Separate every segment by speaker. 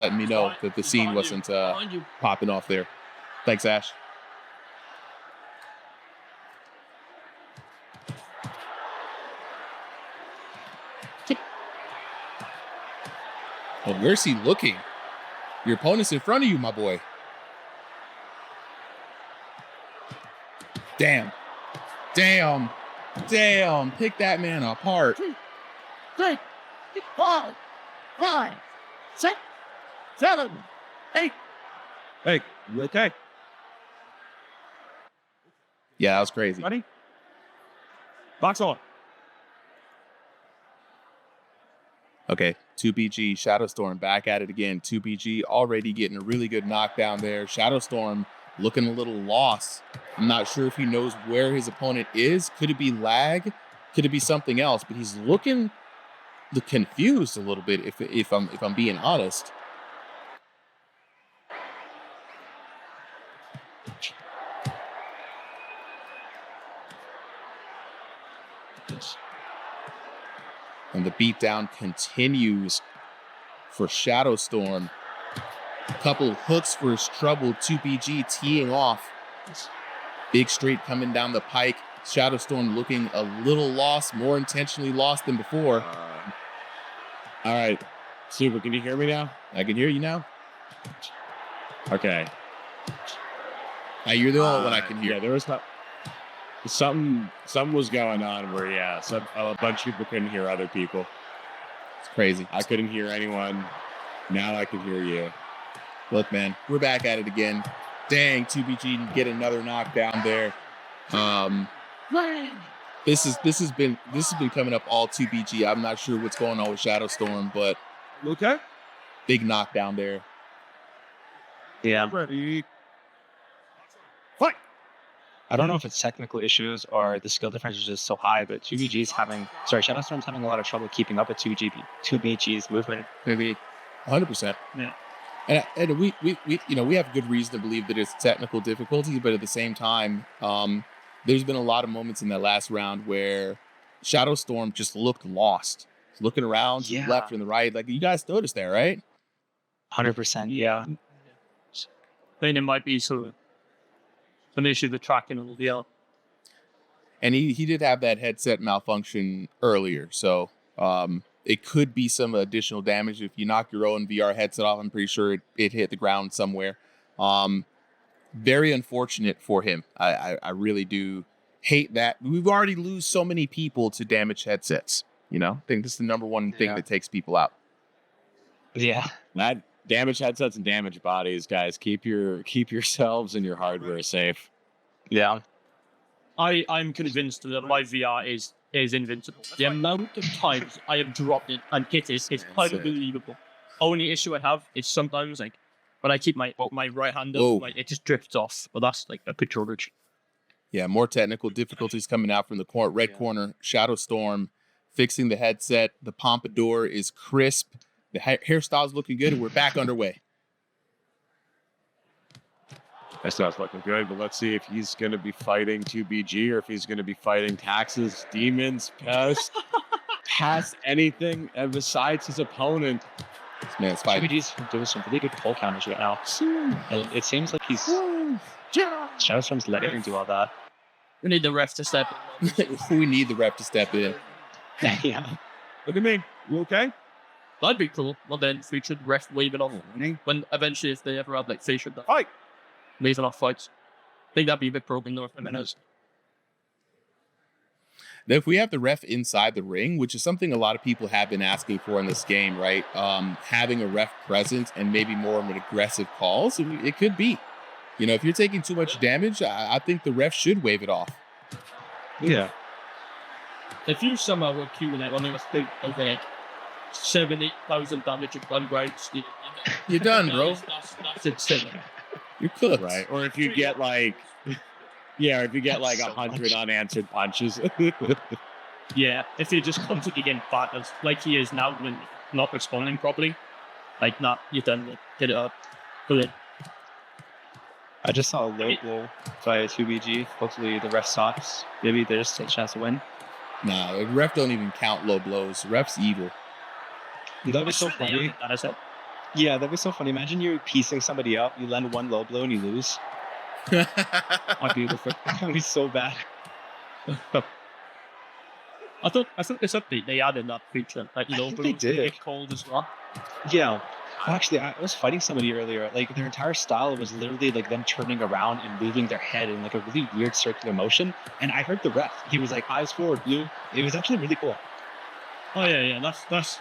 Speaker 1: letting me know that the scene wasn't popping off there. Thanks, Ash. Oh, where's he looking? Your opponent's in front of you, my boy. Damn. Pick that man apart.
Speaker 2: 3, 4, 5, 6, 7, 8.
Speaker 3: Hey, you okay?
Speaker 1: Yeah, that was crazy.
Speaker 3: Buddy? Box on.
Speaker 1: Okay, 2BG, Shadowstorm back at it again. 2BG already getting a really good knockdown there. Shadowstorm looking a little lost. I'm not sure if he knows where his opponent is. Could it be lag? Could it be something else? But he's looking confused a little bit if I'm being honest. And the beatdown continues for Shadowstorm. A couple hooks for his trouble. 2BG teeing off. Big straight coming down the pike. Shadowstorm looking a little lost, more intentionally lost than before.
Speaker 3: All right. Super, can you hear me now?
Speaker 1: I can hear you now.
Speaker 3: Okay.
Speaker 1: You're the only one I can hear.
Speaker 3: Yeah, there was something was going on where, a bunch of people couldn't hear other people.
Speaker 1: It's crazy.
Speaker 3: I couldn't hear anyone. Now I can hear you.
Speaker 1: Look, man, we're back at it again. Dang, 2BG didn't get another knockdown there. This has been coming up all 2BG. I'm not sure what's going on with Shadowstorm, but
Speaker 3: okay.
Speaker 1: Big knockdown there.
Speaker 4: Yeah.
Speaker 3: Ready. Fight.
Speaker 4: I don't know if it's technical issues or the skill difference is just so high, but Shadowstorm's having a lot of trouble keeping up with 2BG's movement.
Speaker 1: Maybe 100%.
Speaker 4: Yeah.
Speaker 1: And we have good reason to believe that it's technical difficulties, but at the same time, there's been a lot of moments in that last round where Shadowstorm just looked lost, looking around to the left and the right. Like, you guys noticed that, right?
Speaker 4: 100%, yeah.
Speaker 5: I think it might be sort of an issue with tracking and all the other.
Speaker 1: And he did have that headset malfunction earlier, so it could be some additional damage. If you knock your own VR headset off, I'm pretty sure it hit the ground somewhere. Very unfortunate for him. I really do hate that. We've already lose so many people to damaged headsets. I think this is the number one thing that takes people out.
Speaker 4: Yeah.
Speaker 3: That damaged headsets and damaged bodies, guys. Keep yourselves and your hardware safe.
Speaker 4: Yeah.
Speaker 5: I'm convinced that my VR is invincible. The amount of times I have dropped it and hit it is unbelievable. Only issue I have is sometimes when I keep my right hand up, it just drifts off. But that's like a picture glitch.
Speaker 1: Yeah, more technical difficulties coming out from the red corner. Shadowstorm fixing the headset. The pompadour is crisp. The hairstyle's looking good, and we're back underway.
Speaker 3: That stuff's looking good, but let's see if he's going to be fighting 2BG or if he's going to be fighting taxes, demons, past anything besides his opponent.
Speaker 1: This man's fighting.
Speaker 4: 2BG's doing some really good pull counters right now. It seems like Shadowstorm's letting him do all that.
Speaker 5: We need the ref to step in.
Speaker 1: We need the ref to step in.
Speaker 4: Yeah.
Speaker 3: Look at me. You okay?
Speaker 5: That'd be cool. Well, then featured ref waving off. When eventually, if they ever have featured that.
Speaker 3: Fight.
Speaker 5: Waving off fights. I think that'd be a bit broken though for minutes.
Speaker 1: Now, if we have the ref inside the ring, which is something a lot of people have been asking for in this game, right? Having a ref present and maybe more of an aggressive calls, it could be. If you're taking too much damage, I think the ref should wave it off.
Speaker 3: Yeah.
Speaker 5: If you somehow were queuing it on a mistake of 7,000-8,000 damage in one round,
Speaker 1: you're done, bro.
Speaker 5: That's insane.
Speaker 1: You're cooked.
Speaker 3: Right. Or if you get 100 unanswered punches.
Speaker 5: Yeah, if you just come to the game fat like he is now when not responding properly, you're done. Get it up. Brilliant.
Speaker 4: I just saw a low blow by 2BG. Hopefully the ref stops. Maybe there's a chance to win.
Speaker 1: Nah, the ref don't even count low blows. The ref's evil.
Speaker 4: That'd be so funny.
Speaker 5: That is it.
Speaker 4: Yeah, that'd be so funny. Imagine you're piecing somebody up, you land one low blow and you lose.
Speaker 5: Might be different.
Speaker 4: That'd be so bad.
Speaker 5: I thought this update they added that feature, like
Speaker 4: I
Speaker 5: low
Speaker 4: think they
Speaker 5: blows can
Speaker 4: did.
Speaker 5: get cold as well.
Speaker 4: Yeah. Well, actually, I was fighting somebody earlier. Like their entire style was literally like them turning around and moving their head in like a really weird circular motion. And I heard the ref. He was like, eyes forward, blue. It was actually really cool.
Speaker 5: Oh yeah, that's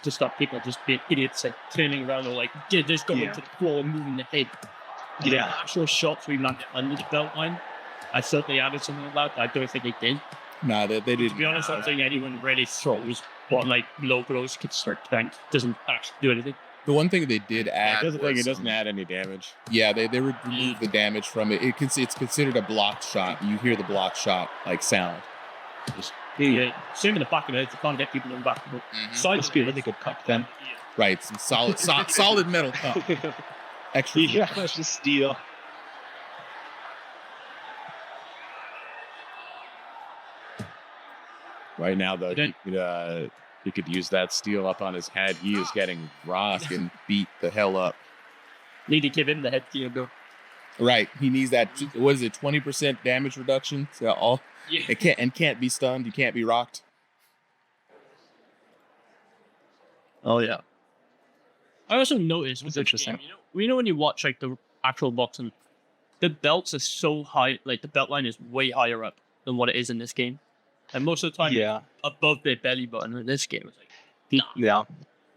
Speaker 5: to stop people just being idiots, like turning around or like just going
Speaker 4: Yeah.
Speaker 5: to the floor and moving their head.
Speaker 4: Yeah.
Speaker 5: Actual shots we landed under the belt line. I thought they added something like that. I don't think they did.
Speaker 1: Nah, they
Speaker 5: To
Speaker 1: didn't.
Speaker 5: be honest, I don't think anyone really throws what like low blows can start tank doesn't actually do anything.
Speaker 1: The one thing they did add.
Speaker 3: It
Speaker 1: was,
Speaker 3: doesn't add any damage.
Speaker 1: Yeah, they removed the damage from it. It's considered a blocked shot. You hear the blocked shot like sound.
Speaker 5: Yeah, same in the back of it. You can't get people in the back of it. Side
Speaker 4: Must be a really good cup then.
Speaker 1: Right, some solid metal cup. Extra.
Speaker 4: Yeah, that's just steel.
Speaker 3: Right now, though,
Speaker 5: Then-
Speaker 3: he could use that steel up on his head. He is getting rocked.
Speaker 1: And beat the hell up.
Speaker 5: Need to give him the head gear though.
Speaker 1: Right, he needs that. What is it? 20% damage reduction. So all
Speaker 5: Yeah.
Speaker 1: it can't be stunned. You can't be rocked.
Speaker 5: Oh yeah. I also noticed
Speaker 4: That's
Speaker 5: with
Speaker 4: interesting.
Speaker 5: Game, you know when you watch like the actual boxing, the belts are so high. Like the belt line is way higher up than what it is in this game. And most of the time,
Speaker 4: Yeah.
Speaker 5: above their belly button. In this game, it's like
Speaker 4: Yeah.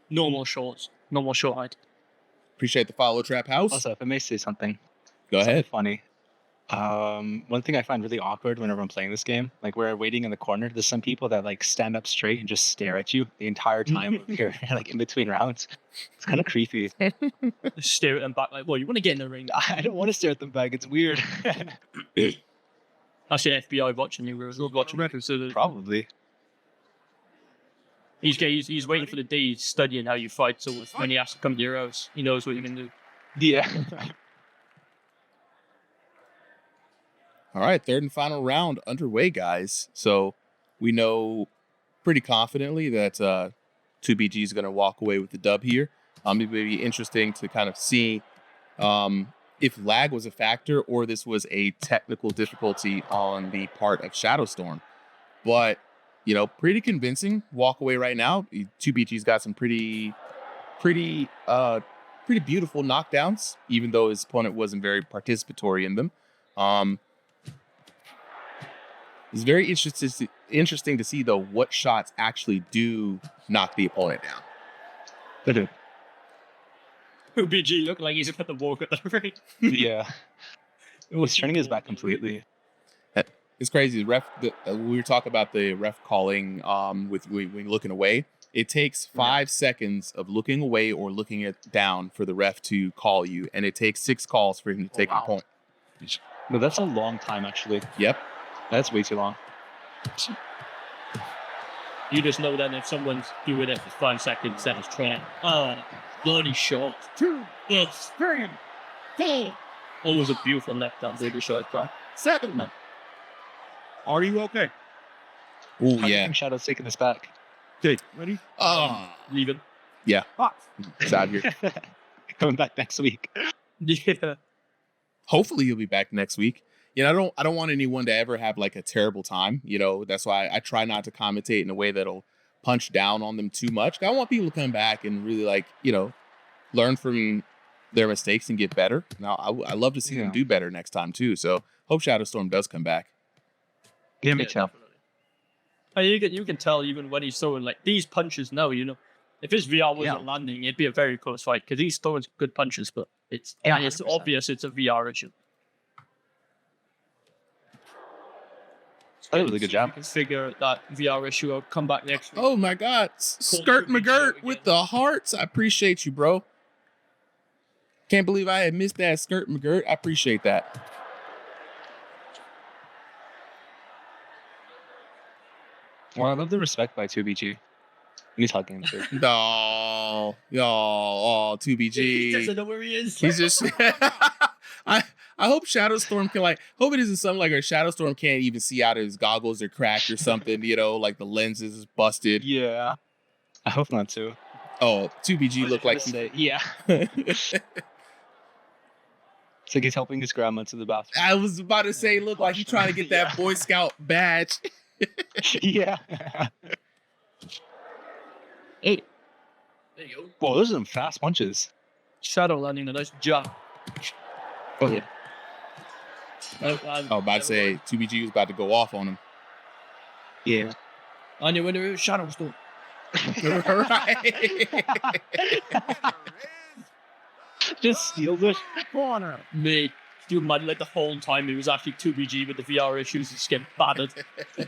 Speaker 5: normal shorts, normal short height.
Speaker 1: Appreciate the follow, Trap House.
Speaker 4: Also, if I may say something.
Speaker 1: Go
Speaker 4: something
Speaker 1: ahead.
Speaker 4: funny. One thing I find really awkward whenever I'm playing this game, like we're waiting in the corner, there's some people that like stand up straight and just stare at you the entire time you're like in between rounds. It's kind of creepy.
Speaker 5: Just stare at them back like, well, you want to get in the ring.
Speaker 4: I don't want to stare at them back. It's weird.
Speaker 5: That's the FBI watching you. We're watching records. So
Speaker 4: Probably.
Speaker 5: he's waiting for the day he's studying how you fight. So when he has to come to your house, he knows what you can do.
Speaker 4: Yeah.
Speaker 1: All right, third and final round underway, guys. So we know pretty confidently that 2BG is going to walk away with the dub here. It would be interesting to kind of see if lag was a factor or this was a technical difficulty on the part of Shadowstorm. But, pretty convincing walk away right now. 2BG's got some pretty beautiful knockdowns, even though his opponent wasn't very participatory in them. It's very interesting to see, though, what shots actually do knock the opponent down.
Speaker 4: They do.
Speaker 5: BG looked like he's about to walk at the ring.
Speaker 4: Yeah. He's turning his back completely.
Speaker 1: It's crazy. We were talking about the ref calling with when looking away. It takes 5 seconds of looking away or looking down for the ref to call you, and it takes 6 calls for him to take a point.
Speaker 4: No, that's a long time, actually.
Speaker 1: Yep.
Speaker 4: That's way too long.
Speaker 5: You just know that if someone's doing it for 5 seconds, that is trying. Bloody shot.
Speaker 2: 2, it's 3, 4,
Speaker 5: Always a beautiful left down baby shot.
Speaker 2: 7.
Speaker 3: Are you okay?
Speaker 1: Oh,
Speaker 4: I
Speaker 1: yeah.
Speaker 4: think Shadow's taking this back.
Speaker 3: Okay, ready?
Speaker 5: Leave it.
Speaker 1: Yeah. It's out here.
Speaker 4: Coming back next week.
Speaker 5: Yeah.
Speaker 1: Hopefully he'll be back next week. I don't want anyone to ever have like a terrible time. That's why I try not to commentate in a way that'll punch down on them too much. I want people to come back and really learn from their mistakes and get better. Now I love to see them do better next time too. So hope Shadowstorm does come back.
Speaker 4: Yeah, me too.
Speaker 5: You can tell even when he's throwing like these punches now, if his VR wasn't landing, it'd be a very close fight because he's throwing good punches, but it's
Speaker 4: 100%.
Speaker 5: obvious it's a VR issue.
Speaker 4: That was a really good job.
Speaker 5: You can figure that VR issue out, come back next week.
Speaker 1: Oh my God. Skirt McGirt with the hearts. I appreciate you, bro. Can't believe I had missed that, Skirt McGirt. I appreciate that.
Speaker 4: Well, I love the respect by 2BG. And he's hugging him too.
Speaker 1: No, 2BG.
Speaker 5: He doesn't know where he is.
Speaker 1: He's just. I hope Shadowstorm can hope it isn't something like a Shadowstorm can't even see out of his goggles or cracked or something. Like the lenses is busted.
Speaker 4: Yeah. I hope not too.
Speaker 1: Oh, 2BG looked like
Speaker 4: Yeah. It's like he's helping his grandma to the bathroom.
Speaker 1: I was about to say, look like he's trying to get that Boy Scout badge.
Speaker 4: Yeah.
Speaker 5: Hey. There you go.
Speaker 4: Whoa, those are some fast punches.
Speaker 5: Shadow landing a nice jab.
Speaker 4: Oh yeah.
Speaker 1: Oh, about to say 2BG was about to go off on him.
Speaker 4: Yeah.
Speaker 5: On your winner is Shadowstorm.
Speaker 1: Right.
Speaker 4: Just steals it.
Speaker 2: Corner.
Speaker 5: Mate, dude, man, like the whole time he was actually 2BG with the VR issues, he's getting battered.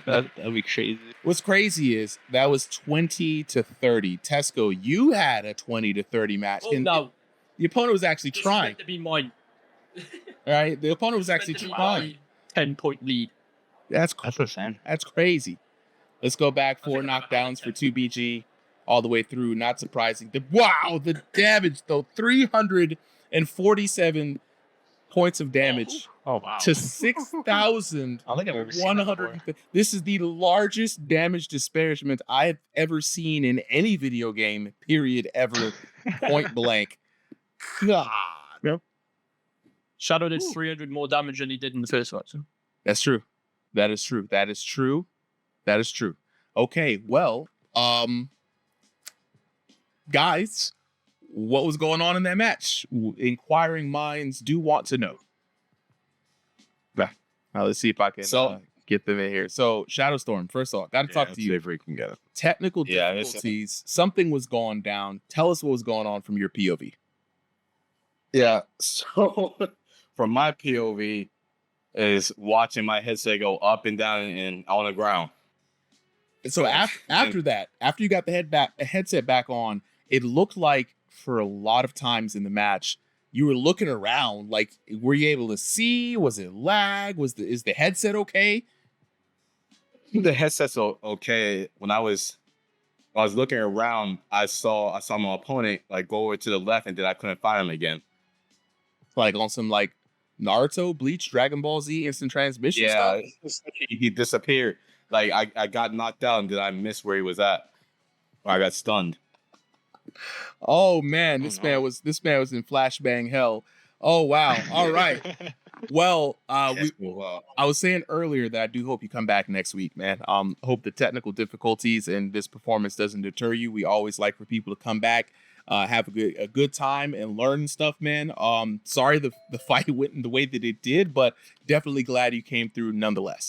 Speaker 4: That'd be crazy.
Speaker 1: What's crazy is that was 20-30. Tesco, you had a 20-30 match.
Speaker 5: Oh,
Speaker 1: and
Speaker 5: no.
Speaker 1: the opponent was actually
Speaker 5: This is
Speaker 1: trying.
Speaker 5: meant to be mine.
Speaker 1: Right? The opponent was actually
Speaker 5: Meant to be
Speaker 1: trying.
Speaker 5: my 10-point lead.
Speaker 1: That's
Speaker 4: insane.
Speaker 1: That's crazy. Let's go back 4 knockdowns for 2BG all the way through. Not surprising. Wow, the damage though. 347 points of damage
Speaker 4: Oh wow.
Speaker 1: to 6,100.
Speaker 4: I don't think I've ever seen that before.
Speaker 1: This is the largest damage disparagement I've ever seen in any video game, period, ever. Point blank. God.
Speaker 5: Shadow did 300 more damage than he did in the first fight. So.
Speaker 1: That's true. That is true. That is true. That is true. Okay, well, guys, what was going on in that match? Inquiring minds do want to know. Now let's see if I can get them in here. So, Shadowstorm, first off, got to talk to you.
Speaker 3: See if we can get it.
Speaker 1: Technical
Speaker 3: Yeah, it's-
Speaker 1: difficulties. Something was going down. Tell us what was going on from your POV.
Speaker 6: Yeah. So from my POV is watching my headset go up and down and on the ground.
Speaker 1: So after that, after you got the headset back on, it looked like for a lot of times in the match, you were looking around. Like, were you able to see? Was it lag? Is the headset okay?
Speaker 6: The headset's okay. When I was looking around, I saw my opponent like go over to the left, and then I couldn't find him again.
Speaker 1: Like on some like Naruto, Bleach, Dragon Ball Z instant transmission
Speaker 6: Yeah,
Speaker 1: stuff?
Speaker 6: he disappeared. Like I got knocked out, and then I missed where he was at. Or I got stunned.
Speaker 1: Oh man, this man was in flashbang hell. Oh wow. All right. Well, I was saying earlier that I do hope you come back next week, man. Hope the technical difficulties and this performance doesn't deter you. We always like for people to come back, have a good time and learn stuff, man. Sorry the fight went in the way that it did, but definitely glad you came through nonetheless.